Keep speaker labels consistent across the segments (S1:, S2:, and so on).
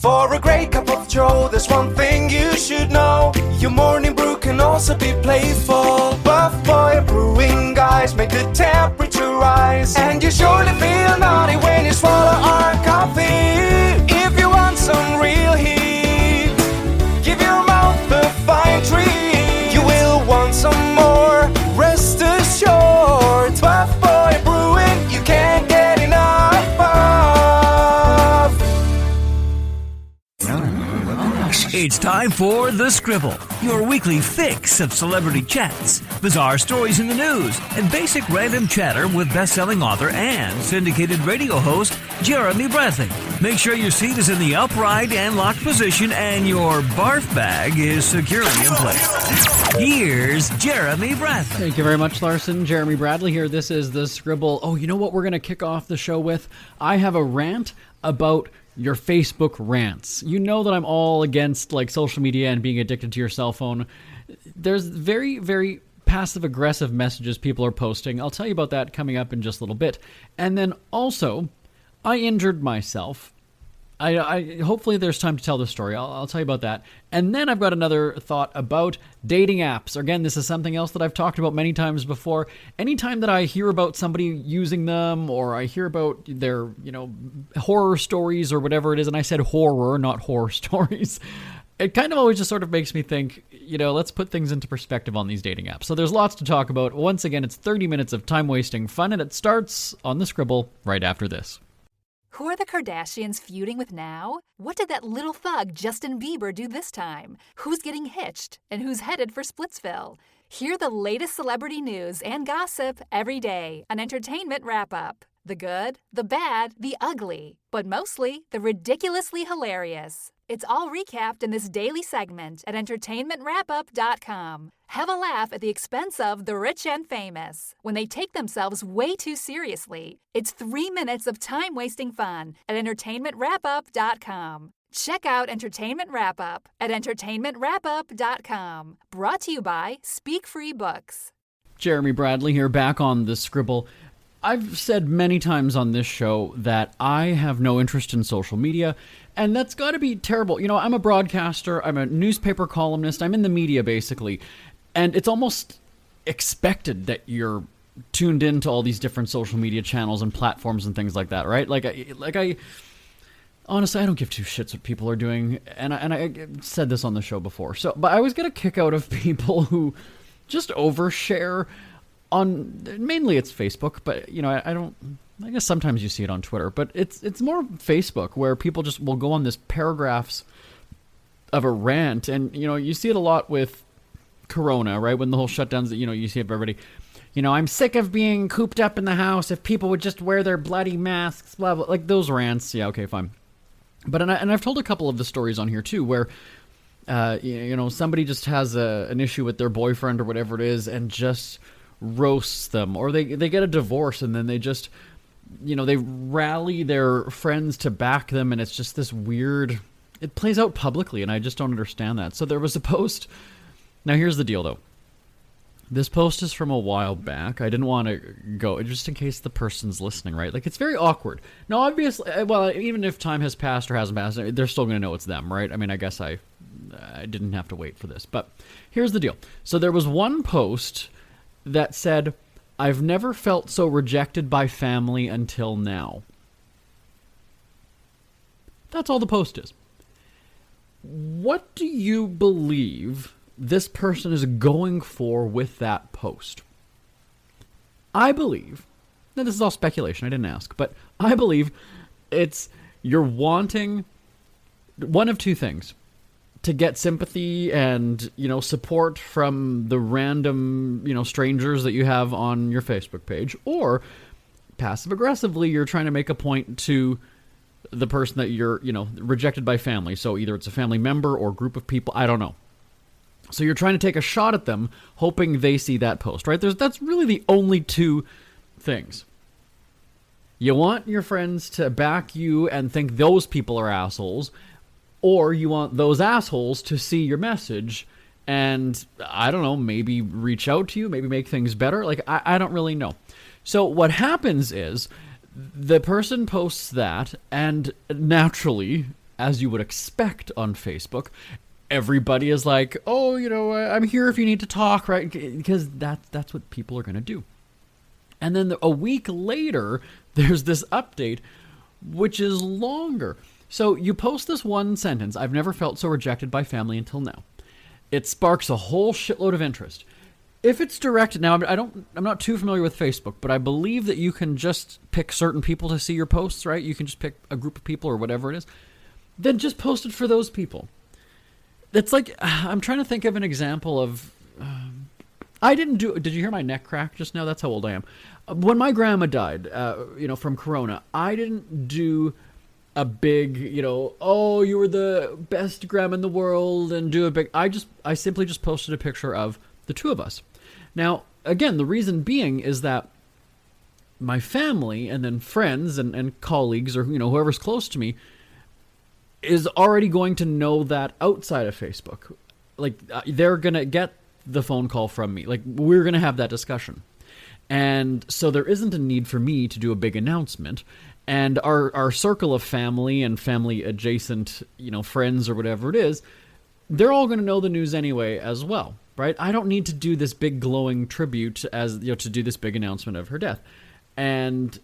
S1: For a great cup of joe, there's one thing you should know. Your morning brew can also be playful. Buff Boy Brewing guys make the temperature rise, and you surely feel naughty when you swallow our coffee. If you want some real heat, give your mouth a fine treat. You will want some more, rest assured. Buff Boy Brewing, you can't get enough of.
S2: It's time for The Scribble, your weekly fix of celebrity chats, bizarre stories in the news, and basic random chatter with best-selling author and syndicated radio host Jeremy Bradley. Make sure your seat is in the upright and locked position and your barf bag is securely in place. Here's Jeremy Bradley.
S3: Thank you very much, Larson. Jeremy Bradley here. This is The Scribble. Oh, you know what we're going to kick off the show with? I have a rant about your Facebook rants. You know that I'm all against like social media and being addicted to your cell phone. There's very, very passive-aggressive messages people are posting. I'll tell you about that coming up in just a little bit. And then also, I injured myself. I hopefully there's time to tell the story. I'll tell you about that. And then I've got another thought about dating apps. Again, this is something else that I've talked about many times before. Anytime that I hear about somebody using them, or I hear about their, horror stories or whatever it is, and I said horror, not horror stories, it kind of always just sort of makes me think, let's put things into perspective on these dating apps. So there's lots to talk about. Once again, it's 30 minutes of time-wasting fun, and it starts on The Scribble right after this.
S4: Who are the Kardashians feuding with now? What did that little thug Justin Bieber do this time? Who's getting hitched? And who's headed for Splitsville? Hear the latest celebrity news and gossip every day on Entertainment Wrap-Up. The good, the bad, the ugly, but mostly the ridiculously hilarious. It's all recapped in this daily segment at entertainmentwrapup.com. Have a laugh at the expense of the rich and famous when they take themselves way too seriously. It's 3 minutes of time-wasting fun at entertainmentwrapup.com. Check out Entertainment Wrap-Up at entertainmentwrapup.com. Brought to you by Speak Free Books. Jeremy Bradley here, back on The Scribble. I've said many times on this show that I have no interest in social media, and that's got to be terrible. I'm a broadcaster, I'm a newspaper columnist, I'm in the media basically, and it's almost expected that you're tuned into all these different social media channels and platforms and things like that, right? I honestly, I don't give two shits what people are doing, and I said this on the show before. But I always get a kick out of people who just overshare on, mainly it's Facebook, but I guess sometimes you see it on Twitter, but it's more Facebook, where people just will go on this paragraphs of a rant, and you see it a lot with Corona, right? When the whole shutdowns, you see everybody, I'm sick of being cooped up in the house. If people would just wear their bloody masks, blah blah, like those rants. Yeah, okay, fine. But I've told a couple of the stories on here too, where somebody just has an issue with their boyfriend or whatever it is, and just roasts them, or they get a divorce, and then they just they rally their friends to back them, and it's just this weird, it plays out publicly, and I just don't understand that. So there was a post. Now here's the deal though. This post is from a while back. I didn't want to go, just in case the person's listening, right? Like, it's very awkward. Now, obviously, well, even if time has passed or hasn't passed, they're still going to know it's them, right? I mean, I guess I didn't have to wait for this. But here's the deal. So there was one post that said, "I've never felt so rejected by family until now." That's all the post is. What do you believe this person is going for with that post? I believe, now this is all speculation, I didn't ask, but I believe you're wanting one of two things: to get sympathy and, support from the random, strangers that you have on your Facebook page, or passive aggressively, you're trying to make a point to the person that you're, rejected by family. So either it's a family member or group of people, I don't know. So you're trying to take a shot at them, hoping they see that post, right? That's really the only two things. You want your friends to back you and think those people are assholes, or you want those assholes to see your message and, I don't know, maybe reach out to you, maybe make things better. Like, I don't really know. So what happens is the person posts that, and naturally,
S3: as you would expect on Facebook, everybody is like, oh, I'm here if you need to talk, right? Because that's what people are going to do. And then a week later, there's this update, which is longer. So you post this one sentence, I've never felt so rejected by family until now. It sparks a whole shitload of interest. If it's directed, now I'm not too familiar with Facebook, but I believe that you can just pick certain people to see your posts, right? You can just pick a group of people or whatever it is. Then just post it for those people. It's like, I'm trying to think of an example of, did you hear my neck crack just now? That's how old I am. When my grandma died, from corona, I didn't do a big, oh, you were the best grandma in the world, and do a big, I simply just posted a picture of the two of us. Now, again, the reason being is that my family and then friends and colleagues or, whoever's close to me is already going to know that outside of Facebook. Like, they're going to get the phone call from me. Like, we're going to have that discussion. And so there isn't a need for me to do a big announcement. And our circle of family and family adjacent, friends or whatever it is, they're all going to know the news anyway as well, right? I don't need to do this big glowing tribute to do this big announcement of her death. And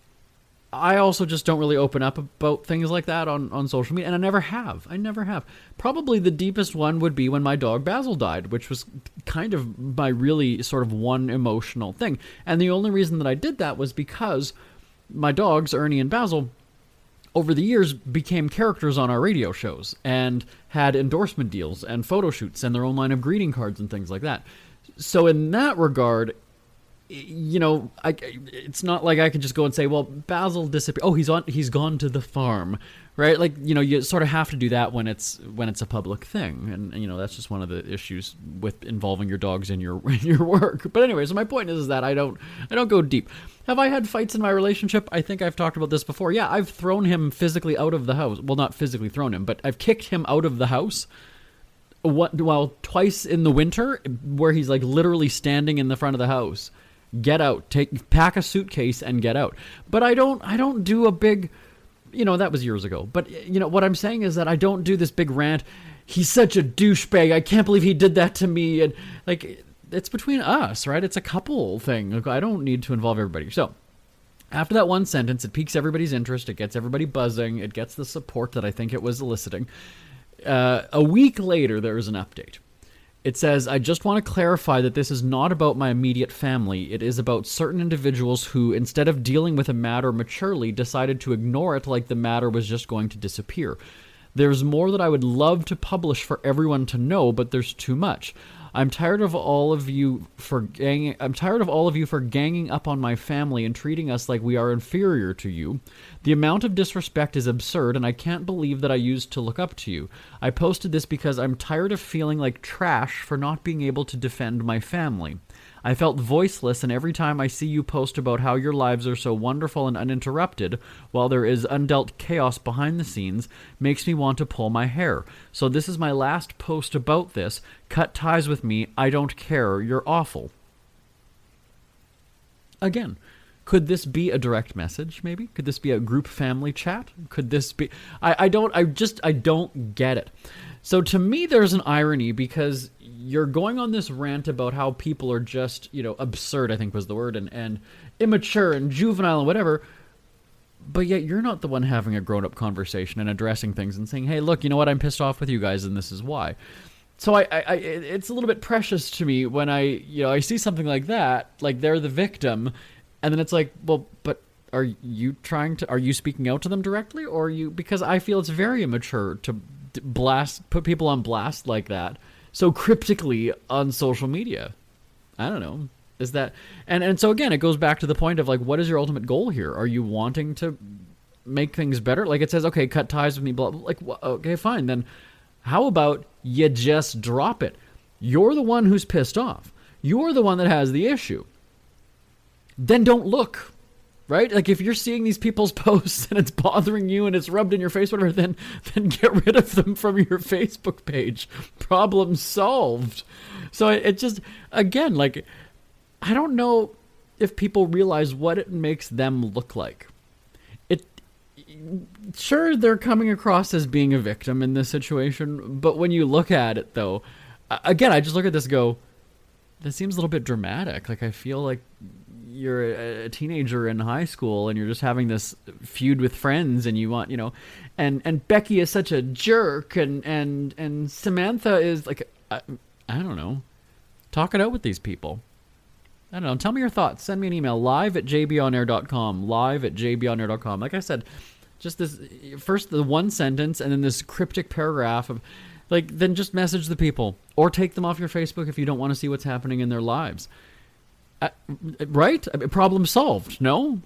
S3: I also just don't really open up about things like that on social media, and I never have. Probably the deepest one would be when my dog Basil died, which was kind of my really sort of one emotional thing. And the only reason that I did that was because my dogs, Ernie and Basil, over the years became characters on our radio shows and had endorsement deals and photo shoots and their own line of greeting cards and things like that. So in that regard, it's not like I can just go and say, well, Basil disappeared. Oh, he's gone to the farm, right? Like, you sort of have to do that when it's a public thing. And that's just one of the issues with involving your dogs in your work. But anyway, so my point is that I don't go deep. Have I had fights in my relationship? I think I've talked about this before. Yeah, I've thrown him physically out of the house. Well, not physically thrown him, but I've kicked him out of the house. Twice in the winter, where he's like literally standing in the front of the house. Get out. Pack a suitcase and get out. But I don't do a big, that was years ago. But what I'm saying is that I don't do this big rant. He's such a douchebag. I can't believe he did that to me. And like, it's between us, right? It's a couple thing. Like, I don't need to involve everybody. So after that one sentence, it piques everybody's interest. It gets everybody buzzing. It gets the support that I think it was eliciting. A week later, there is an update. It says, I just want to clarify that this is not about my immediate family. It is about certain individuals who, instead of dealing with a matter maturely, decided to ignore it like the matter was just going to disappear. There's more that I would love to publish for everyone to know, but there's too much. I'm tired of all of you for ganging up on my family and treating us like we are inferior to you. The amount of disrespect is absurd, and I can't believe that I used to look up to you. I posted this because I'm tired of feeling like trash for not being able to defend my family. I felt voiceless, and every time I see you post about how your lives are so wonderful and uninterrupted, while there is undealt chaos behind the scenes, makes me want to pull my hair. So this is my last post about this. Cut ties with me. I don't care. You're awful. Again, could this be a direct message, maybe? Could this be a group family chat? Could this be... I don't get it. So to me, there's an irony because you're going on this rant about how people are just, absurd, I think was the word, and immature and juvenile and whatever, but yet you're not the one having a grown-up conversation and addressing things and saying, hey, look, you know what, I'm pissed off with you guys and this is why. So it's a little bit precious to me when I see something like that, like they're the victim, and then it's like, well, but are you speaking out to them directly, or because I feel it's very immature to put people on blast like that so cryptically on social media. I don't know. Is that and so again, it goes back to the point of like, what is your ultimate goal here? Are you wanting to make things better? Like it says, okay, cut ties with me, blah, blah, like, okay, fine. Then how about you just drop it? You're the one who's pissed off. You're the one that has the issue. Then don't look. Right? Like if you're seeing these people's posts and it's bothering you and it's rubbed in your face, whatever, then get rid of them from your Facebook page. Problem solved. So it just, again, like, I don't know if people realize what it makes them look like. sure, they're coming across as being a victim in this situation, but when you look at it, though, again, I just look at this and go, that seems a little bit dramatic. Like, I feel like you're a teenager in high school and you're just having this feud with friends and you want, and Becky is such a jerk and Samantha is like, I don't know, talk it out with these people. I don't know. Tell me your thoughts. Send me an email, live@jbonair.com, live@jbonair.com. Like I said, just this, first the one sentence and then this cryptic paragraph of, like, then just message the people or take them off your Facebook if you don't want to see what's happening in their lives. Right? Problem solved, no?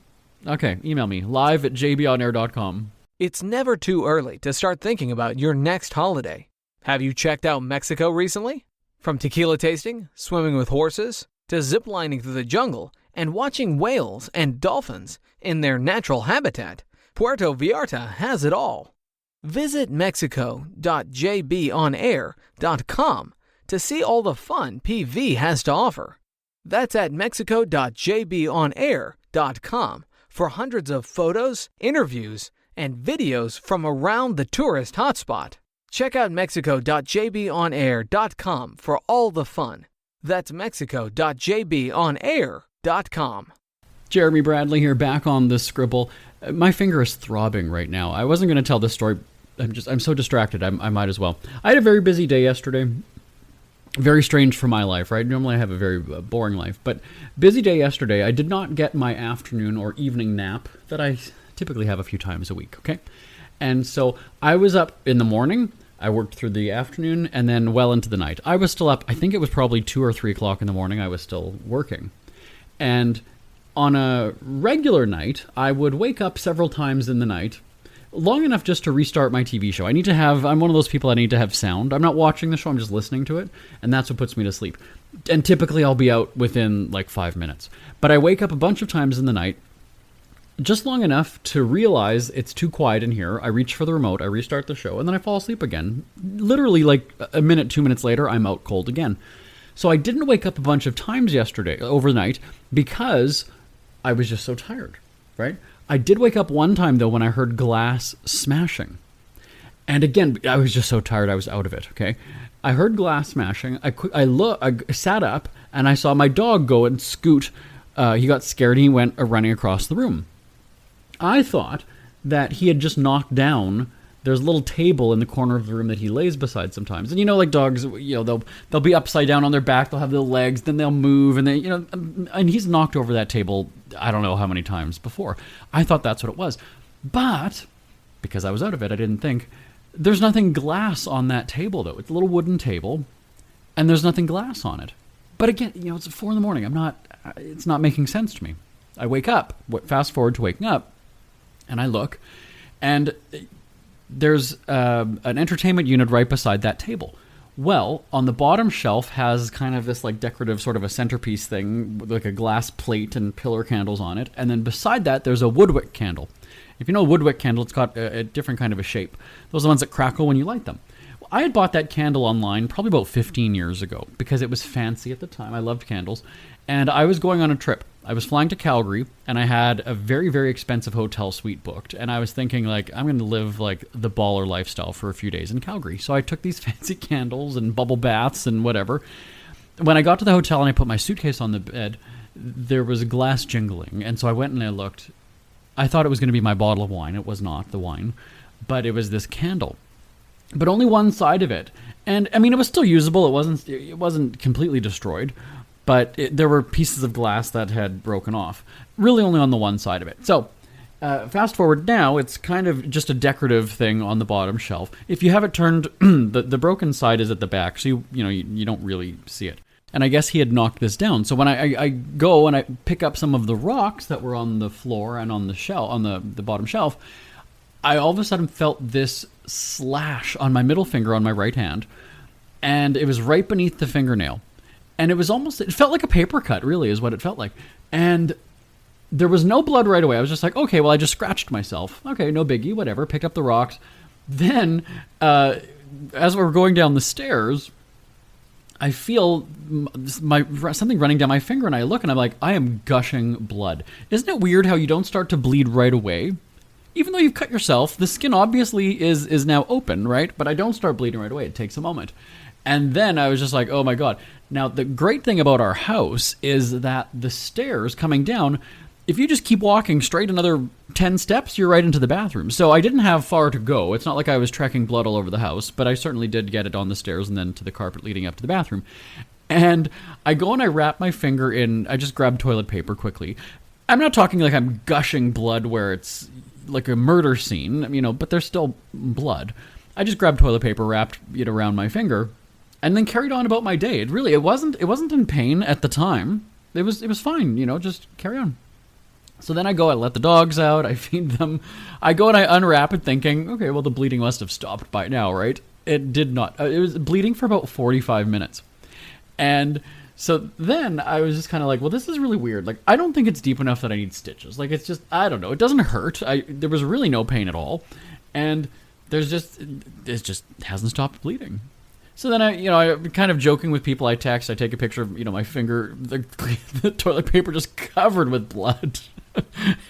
S3: Okay, email me, live@jbonair.com.
S5: It's never too early to start thinking about your next holiday. Have you checked out Mexico recently? From tequila tasting, swimming with horses, to ziplining through the jungle and watching whales and dolphins in their natural habitat, Puerto Vallarta has it all. Visit mexico.jbonair.com to see all the fun PV has to offer. That's at mexico.jbonair.com for hundreds of photos, interviews, and videos from around the tourist hotspot. Check out mexico.jbonair.com for all the fun. That's mexico.jbonair.com.
S3: Jeremy Bradley here, back on the Scribble. My finger is throbbing right now. I wasn't going to tell this story. I'm so distracted. I might as well. I had a very busy day yesterday. Very strange for my life, right? Normally I have a very boring life, but busy day yesterday. I did not get my afternoon or evening nap that I typically have a few times a week, okay? And so I was up in the morning. I worked through the afternoon and then well into the night. I was still up. I think it was probably 2 or 3 o'clock in the morning. I was still working. And on a regular night, I would wake up several times in the night, long enough just to restart my TV show. I'm one of those people, I need to have sound. I'm not watching the show, I'm just listening to it, and that's what puts me to sleep. And typically I'll be out within like 5 minutes. But I wake up a bunch of times in the night, just long enough to realize it's too quiet in here. I reach for the remote, I restart the show, and then I fall asleep again. Literally like a minute, 2 minutes later, I'm out cold again. So I didn't wake up a bunch of times yesterday, overnight, because I was just so tired, right? I did wake up one time, though, when I heard glass smashing. And again, I was just so tired, I was out of it, okay? I heard glass smashing. I sat up, and I saw my dog go and scoot. He got scared, and he went running across the room. I thought that he had just knocked down. There's a little table in the corner of the room that he lays beside sometimes. And like dogs, they'll be upside down on their back, they'll have little legs, then they'll move, and and he's knocked over that table I don't know how many times before. I thought that's what it was. But because I was out of it, I didn't think. There's nothing glass on that table, though. It's a little wooden table, and there's nothing glass on it. But again, it's 4 a.m. It's not making sense to me. I wake up, fast forward to waking up, and I look, and there's an entertainment unit right beside that table. Well, on the bottom shelf has kind of this like decorative sort of a centerpiece thing with like a glass plate and pillar candles on it. And then beside that, there's a woodwick candle. If you know a woodwick candle, it's got a different kind of a shape. Those are the ones that crackle when you light them. Well, I had bought that candle online probably about 15 years ago because it was fancy at the time. I loved candles. And I was going on a trip. I was flying to Calgary, and I had a very, very expensive hotel suite booked. And I was thinking, like, I'm going to live, like, the baller lifestyle for a few days in Calgary. So I took these fancy candles and bubble baths and whatever. When I got to the hotel and I put my suitcase on the bed, there was glass jingling. And so I went and I looked. I thought it was going to be my bottle of wine. It was not the wine. But it was this candle. But only one side of it. And, I mean, it was still usable. It wasn't completely destroyed. But there were pieces of glass that had broken off. Really only on the one side of it. So, fast forward now, it's kind of just a decorative thing on the bottom shelf. If you have it turned, the broken side is at the back, so you don't really see it. And I guess he had knocked this down. So when I go and I pick up some of the rocks that were on the floor and on the shelf, on the bottom shelf, I all of a sudden felt this slash on my middle finger on my right hand, and it was right beneath the fingernail. And it felt like a paper cut, really, is what it felt like. And there was no blood right away. I was just like, okay, well, I just scratched myself. Okay, no biggie, whatever. Picked up the rocks. Then, as we were going down the stairs, I feel something running down my finger, and I look, and I'm like, I am gushing blood. Isn't it weird how you don't start to bleed right away? even though you've cut yourself, the skin obviously is now open, right? But I don't start bleeding right away. It takes a moment. And then I was just like, oh my God. Now, the great thing about our house is that the stairs coming down, if you just keep walking straight another 10 steps, you're right into the bathroom. So I didn't have far to go. It's not like I was trekking blood all over the house, but I certainly did get it on the stairs and then to the carpet leading up to the bathroom. And I go and I wrap my finger in, I just grab toilet paper quickly. I'm not talking like I'm gushing blood where it's like a murder scene, but there's still blood. I just grabbed toilet paper, wrapped it around my finger, and then carried on about my day. It wasn't in pain at the time. It was fine, just carry on. So then I go, I let the dogs out, I feed them. I go and I unwrap it thinking, okay, well, the bleeding must have stopped by now, right? It did not. It was bleeding for about 45 minutes. And so then I was just kind of like, well, this is really weird. Like, I don't think it's deep enough that I need stitches. Like, it's just, I don't know. It doesn't hurt. There was really no pain at all. And it just hasn't stopped bleeding. So then I'm kind of joking with people I text. I take a picture of, my finger, the toilet paper just covered with blood.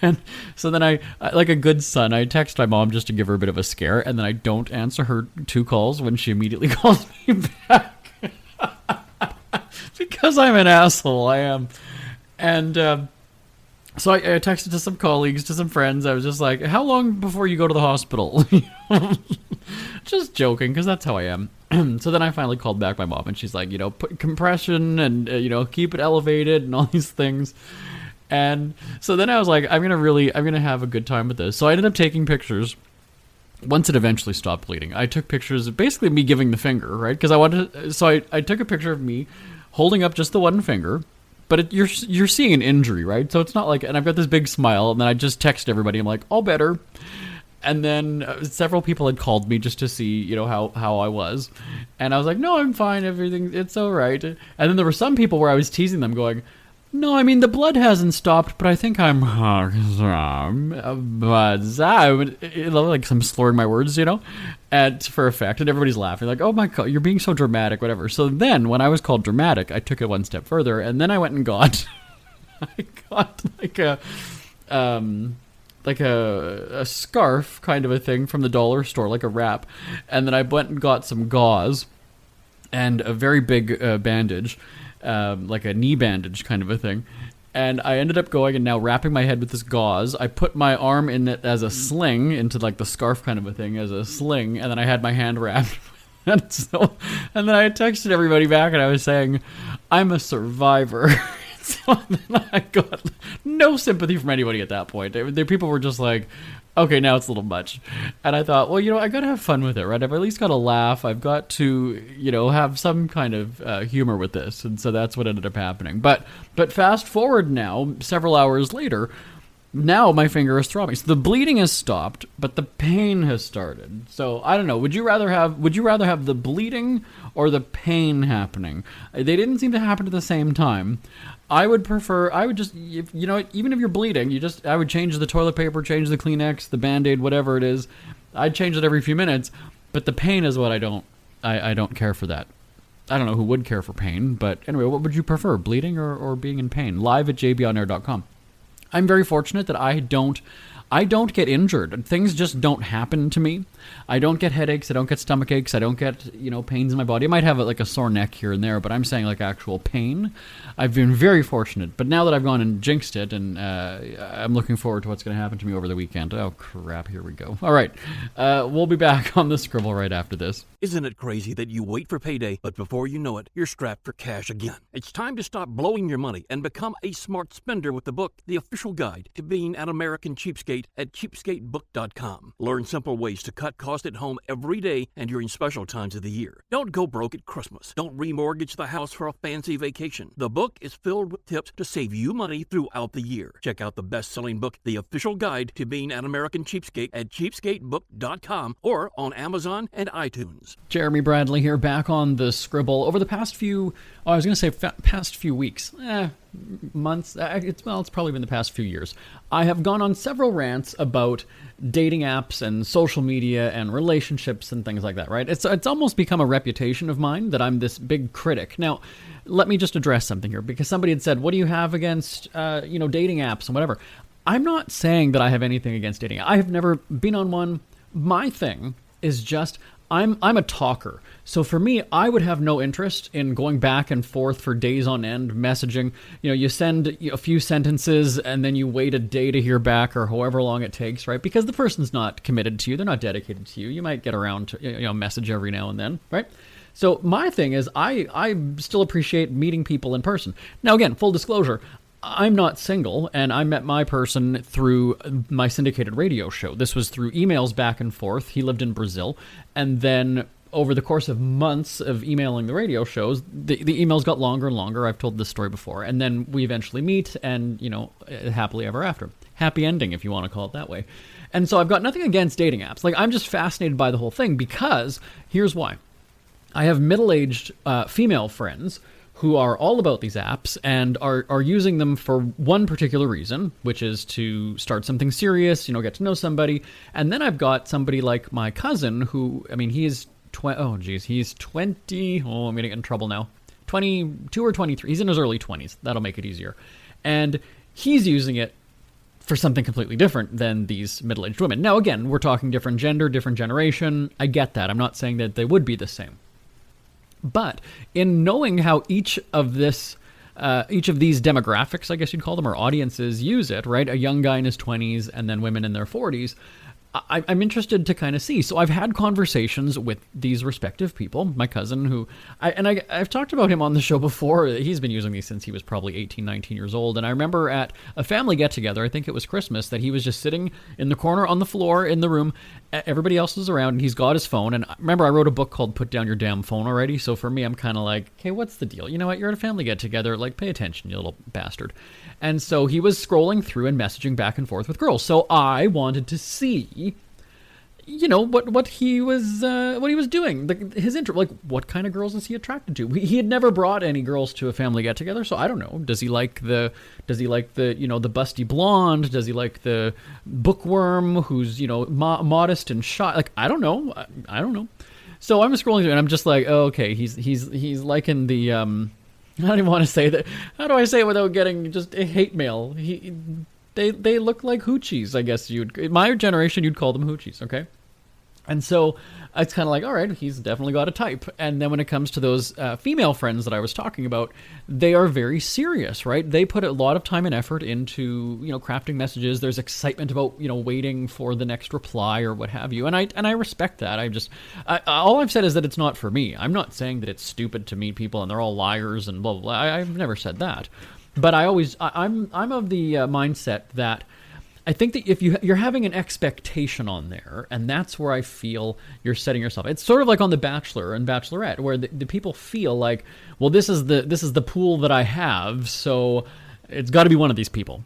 S3: And so then I, like a good son, I text my mom just to give her a bit of a scare. And then I don't answer her 2 calls when she immediately calls me back. Because I'm an asshole, I am. And so I texted to some colleagues, to some friends. I was just like, how long before you go to the hospital? Just joking, because that's how I am. So then I finally called back my mom, and she's like, put compression and, keep it elevated and all these things. And so then I was like, I'm going to have a good time with this. So I ended up taking pictures. Once it eventually stopped bleeding, I took pictures of basically me giving the finger, right? Because I took a picture of me holding up just the one finger, but you're seeing an injury, right? So it's not like, and I've got this big smile, and then I just text everybody. I'm like, all better. And then several people had called me just to see, how I was. And I was like, no, I'm fine. Everything, it's all right. And then there were some people where I was teasing them going, no, I mean, the blood hasn't stopped, but I think I'm like some slurring my words, and for effect, and everybody's laughing, like, oh my God, you're being so dramatic, whatever. So then, when I was called dramatic, I took it one step further, and then I went and got, like a scarf kind of a thing from the dollar store, like a wrap, and then I went and got some gauze and a very big bandage. Like a knee bandage kind of a thing. And I ended up going and now wrapping my head with this gauze. I put my arm in it as a sling, into like the scarf kind of a thing, as a sling, and then I had my hand wrapped. And then I texted everybody back and I was saying, I'm a survivor. So then I got no sympathy from anybody at that point. People were just like, okay, now it's a little much. And I thought, well, I got to have fun with it, right? I've at least got to laugh. I've got to, have some kind of humor with this. And so that's what ended up happening. But fast forward now, several hours later, now my finger is throbbing. So the bleeding has stopped, but the pain has started. So I don't know. Would you rather have the bleeding or the pain happening? They didn't seem to happen at the same time. I would just, even if you're bleeding, I would change the toilet paper, change the Kleenex, the Band-Aid, whatever it is. I'd change it every few minutes, but the pain is what I don't care for that. I don't know who would care for pain, but anyway, what would you prefer, bleeding or being in pain? live@jbonair.com. I'm very fortunate that I don't get injured. Things just don't happen to me. I don't get headaches. I don't get stomach aches. I don't get, pains in my body. I might have like a sore neck here and there, but I'm saying like actual pain. I've been very fortunate. But now that I've gone and jinxed it, and I'm looking forward to what's going to happen to me over the weekend. Oh, crap. Here we go. All right. We'll be back on the Scribble right after this.
S6: Isn't it crazy that you wait for payday, but before you know it, you're strapped for cash again? It's time to stop blowing your money and become a smart spender with the book, The Official Guide to Being an American Cheapskate, at cheapskatebook.com. Learn simple ways to cut costs at home every day and during special times of the year. Don't go broke at Christmas. Don't remortgage the house for a fancy vacation. The book is filled with tips to save you money throughout the year. Check out the best-selling book, The Official Guide to Being an American Cheapskate, at cheapskatebook.com or on Amazon and iTunes.
S3: Jeremy Bradley here, back on the Scribble. Over the past few, past few weeks, months, it's probably been the past few years. I have gone on several rants about dating apps and social media and relationships and things like that, right? It's almost become a reputation of mine that I'm this big critic. Now, let me just address something here, because somebody had said, what do you have against, dating apps and whatever? I'm not saying that I have anything against dating. I have never been on one. My thing is just I'm a talker. So for me, I would have no interest in going back and forth for days on end messaging. You send a few sentences and then you wait a day to hear back or however long it takes, right? Because the person's not committed to you. They're not dedicated to you. You might get around to message every now and then, right? So my thing is I still appreciate meeting people in person. Now again, full disclosure, I'm not single, and I met my person through my syndicated radio show. This was through emails back and forth. He lived in Brazil, and then over the course of months of emailing the radio shows, the emails got longer and longer. I've told this story before. And then we eventually meet, and, happily ever after. Happy ending, if you want to call it that way. And so I've got nothing against dating apps. Like, I'm just fascinated by the whole thing because here's why. I have middle-aged female friends who are all about these apps and are using them for one particular reason, which is to start something serious, get to know somebody. And then I've got somebody like my cousin who, he's 20. Oh, I'm going to get in trouble now. 22 or 23. He's in his early 20s. That'll make it easier. And he's using it for something completely different than these middle-aged women. Now, again, we're talking different gender, different generation. I get that. I'm not saying that they would be the same. But in knowing how each of these demographics, I guess you'd call them, or audiences use it, right? A young guy in his 20s and then women in their 40s, I'm interested to kind of see. So I've had conversations with these respective people. My cousin, who I've talked about him on the show before. He's been using these since he was probably 18, 19 years old. And I remember at a family get-together, I think it was Christmas, that he was just sitting in the corner on the floor in the room. Everybody else was around, and he's got his phone. And remember, I wrote a book called Put Down Your Damn Phone already. So for me, I'm kind of like, okay, what's the deal? You know what? You're at a family get-together. Like, pay attention, you little bastard. And so he was scrolling through and messaging back and forth with girls. So I wanted to see, what he was doing, his interest, like what kind of girls is he attracted to? He had never brought any girls to a family get together, so I don't know. Does he like the the busty blonde? Does he like the bookworm who's modest and shy? Like I don't know. So I'm scrolling through and I'm just like, oh, okay, he's liking the I don't even want to say that. How do I say it without getting just hate mail? They look like hoochies, I guess my generation, you'd call them hoochies, okay? And so it's kind of like, all right, he's definitely got a type. And then when it comes to those female friends that I was talking about, they are very serious, right? They put a lot of time and effort into, crafting messages. There's excitement about, waiting for the next reply or what have you. And I respect that. All I've said is that it's not for me. I'm not saying that it's stupid to meet people and they're all liars and blah, blah, blah. I've never said that. But I'm of the mindset that I think that if you're having an expectation on there, and that's where I feel you're setting yourself. It's sort of like on The Bachelor and Bachelorette, where the people feel like, well, this is the pool that I have, so it's got to be one of these people.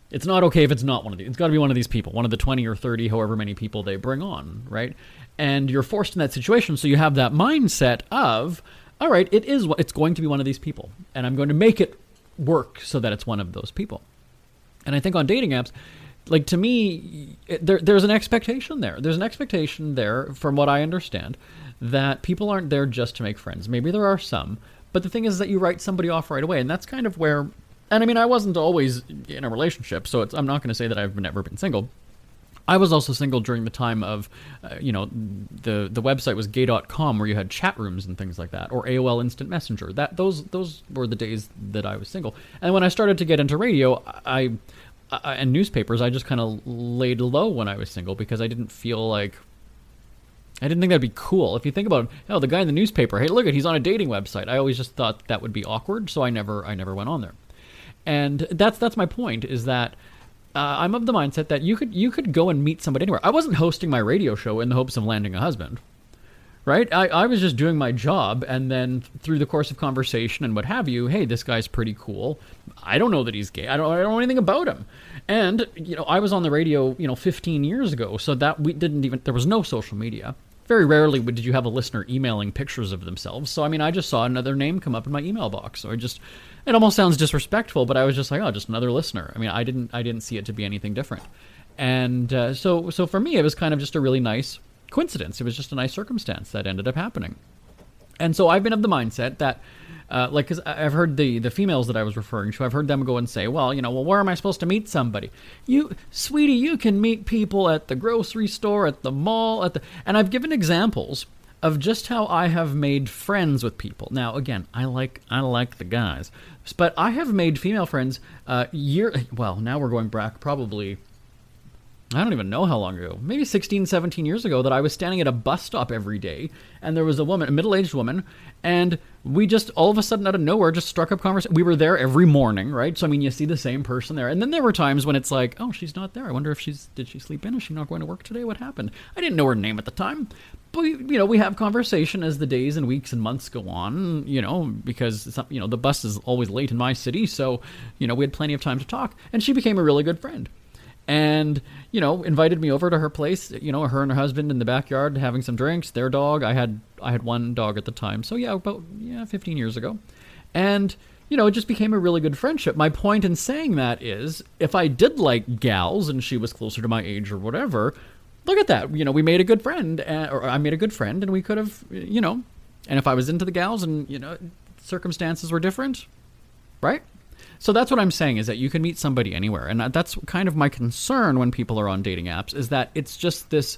S3: It's not okay if it's not one of these. It's got to be one of these people, one of the 20 or 30, however many people they bring on, right? And you're forced in that situation, so you have that mindset of, all right, it's going to be one of these people, and I'm going to make it work so that it's one of those people. And I think on dating apps, like to me, there's an expectation there. There's an expectation there, from what I understand, that people aren't there just to make friends. Maybe there are some, but the thing is that you write somebody off right away, and that's kind of where. And I wasn't always in a relationship, so I'm not going to say that I've never been single. I was also single during the time of, the website was gay.com, where you had chat rooms and things like that, or AOL Instant Messenger. Those were the days that I was single. And when I started to get into radio, and newspapers, I just kind of laid low when I was single because I didn't think that'd be cool. If you think about, the guy in the newspaper, hey, look he's on a dating website. I always just thought that would be awkward, so I never went on there. And that's my point, is that I'm of the mindset that you could go and meet somebody anywhere. I wasn't hosting my radio show in the hopes of landing a husband, right? I was just doing my job, and then through the course of conversation and what have you, hey, this guy's pretty cool. I don't know that he's gay. I don't know anything about him. And I was on the radio 15 years ago, so that there was no social media. Very rarely did you have a listener emailing pictures of themselves. So I just saw another name come up in my email box. So it almost sounds disrespectful, but I was just like, oh, just another listener. I didn't see it to be anything different. And so for me, it was kind of just a really nice coincidence. It was just a nice circumstance that ended up happening. And so I've been of the mindset that, because I've heard the females that I was referring to, I've heard them go and say, well, where am I supposed to meet somebody? Sweetie, you can meet people at the grocery store, at the mall, and I've given examples of just how I have made friends with people. Now, again, I like the guys, but I have made female friends now we're going back probably, I don't even know how long ago, maybe 16, 17 years ago, that I was standing at a bus stop every day, and there was a middle-aged woman, and we just, all of a sudden, out of nowhere, just struck up conversation. We were there every morning, right? So, you see the same person there. And then there were times when it's like, oh, she's not there. I wonder if did she sleep in? Is she not going to work today? What happened? I didn't know her name at the time. But, we have conversation as the days and weeks and months go on, because, the bus is always late in my city. So, we had plenty of time to talk. And she became a really good friend. And, invited me over to her place, her and her husband in the backyard having some drinks, their dog. I had one dog at the time. So, about 15 years ago. And, it just became a really good friendship. My point in saying that is, if I did like gals and she was closer to my age or whatever, look at that. We made a good friend, or I made a good friend, and we could have, and if I was into the gals and, circumstances were different, right? So that's what I'm saying, is that you can meet somebody anywhere. And that's kind of my concern when people are on dating apps, is that it's just this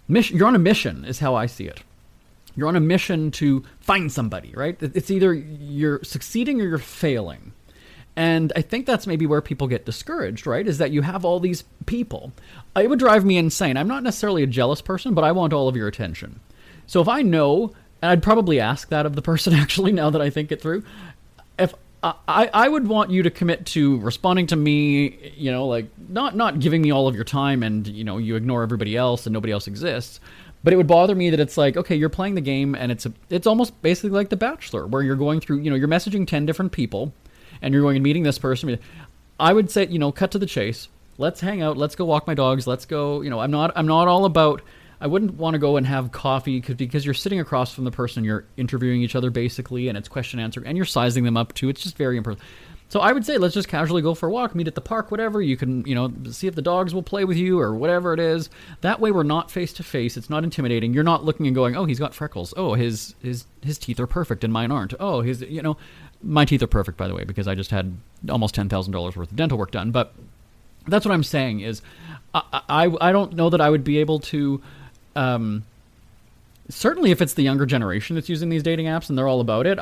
S3: mission. You're on a mission, is how I see it. You're on a mission to find somebody, right? It's either you're succeeding or you're failing. And I think that's maybe where people get discouraged, right? Is that you have all these people. It would drive me insane. I'm not necessarily a jealous person, but I want all of your attention. So if I know, and I'd probably ask that of the person actually, now that I think it through, if I would want you to commit to responding to me, not giving me all of your time and, you ignore everybody else and nobody else exists. But it would bother me that it's like, okay, you're playing the game and it's almost basically like The Bachelor, where you're going through, you're messaging 10 different people and you're going and meeting this person. I would say, cut to the chase. Let's hang out. Let's go walk my dogs. Let's go, I'm not all about, I wouldn't want to go and have coffee because you're sitting across from the person, you're interviewing each other basically, and it's question answer, and you're sizing them up too. It's just very impersonal. So I would say let's just casually go for a walk, meet at the park, whatever. You can, see if the dogs will play with you or whatever it is. That way we're not face to face. It's not intimidating. You're not looking and going, oh, he's got freckles. Oh, his teeth are perfect and mine aren't. Oh, my teeth are perfect, by the way, because I just had almost $10,000 worth of dental work done. But that's what I'm saying is I don't know that I would be able to. Certainly if it's the younger generation that's using these dating apps and they're all about it,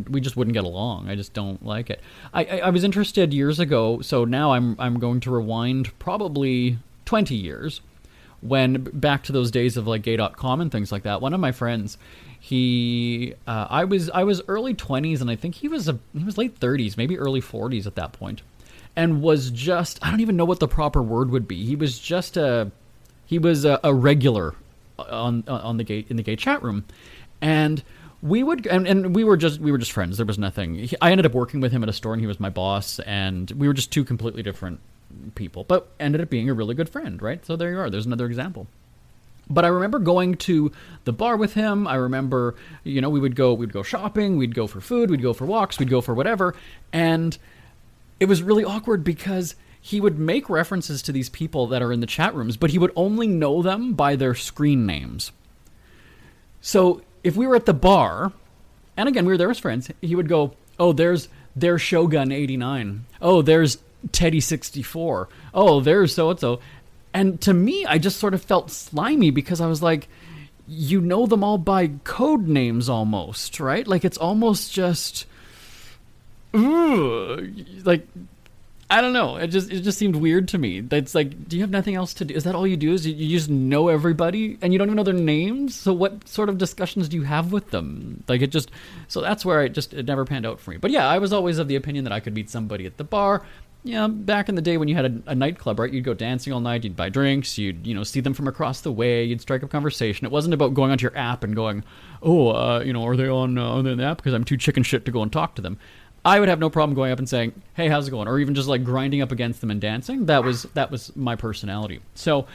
S3: we just wouldn't get along. I just don't like it. I was interested years ago, so now I'm going to rewind probably 20 years, when back to those days of like gay.com and things like that. One of my friends, I was early 20s, and I think he was late 30s, maybe early 40s at that point, and was just, I don't even know what the proper word would be. He was a regular in the gay chat room, and we were just friends. There was nothing. I ended up working with him at a store, and he was my boss, and we were just two completely different people, but ended up being a really good friend, right? So there you are. There's another example. But I remember going to the bar with him. I remember, we'd go shopping, we'd go for food, we'd go for walks, we'd go for whatever, and it was really awkward because he would make references to these people that are in the chat rooms, but he would only know them by their screen names. So if we were at the bar, and again, we were there as friends, he would go, oh, there's Shogun 89. Oh, there's Teddy 64. Oh, there's so-and-so. And to me, I just sort of felt slimy because I was like, you know them all by code names almost, right? Like it's almost just, like, I don't know. It just seemed weird to me. It's like, do you have nothing else to do? Is that all you do? Is you just know everybody and you don't even know their names? So what sort of discussions do you have with them? Like so that's where it never panned out for me. But yeah, I was always of the opinion that I could meet somebody at the bar. Yeah, back in the day when you had a nightclub, right? You'd go dancing all night, you'd buy drinks, you'd, see them from across the way, you'd strike up conversation. It wasn't about going onto your app and going, are they on the app? Because I'm too chicken shit to go and talk to them. I would have no problem going up and saying, hey, how's it going? Or even just like grinding up against them and dancing. That was my personality. So,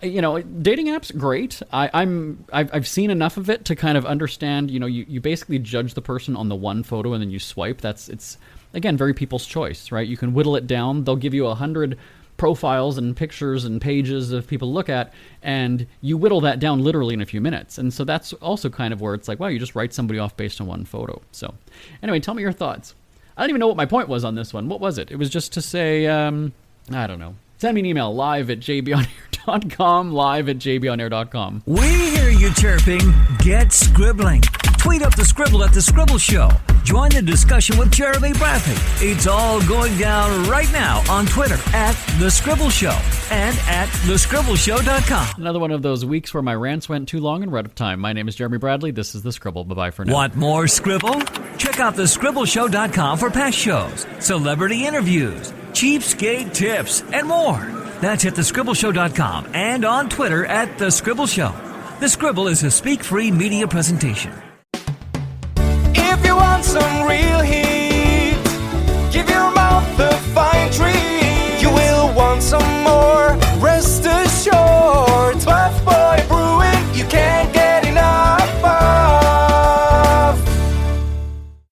S3: dating apps, great. I've seen enough of it to kind of understand, you basically judge the person on the one photo and then you swipe. It's again, very people's choice, right? You can whittle it down. They'll give you 100 profiles and pictures and pages of people to look at, and you whittle that down literally in a few minutes. And so that's also kind of where it's like, wow, you just write somebody off based on one photo. So anyway, tell me your thoughts. I don't even know what my point was on this one. What was it? It was just to say, I don't know. Send me an email, live@jbonair.com, live@jbonair.com.
S2: We hear you chirping. Get scribbling. Tweet up the Scribble at The Scribble Show. Join the discussion with Jeremy Bradley. It's all going down right now on Twitter @The Scribble Show and @thescribbleshow.com.
S3: Another one of those weeks where my rants went too long and we're out of time. My name is Jeremy Bradley. This is The Scribble. Bye-bye for now.
S2: Want more Scribble? Check out thescribbleshow.com for past shows, celebrity interviews, cheapskate tips, and more. That's at thescribbleshow.com and on Twitter @thescribbleshow. The Scribble is a speak-free media presentation.
S1: If you want some real heat,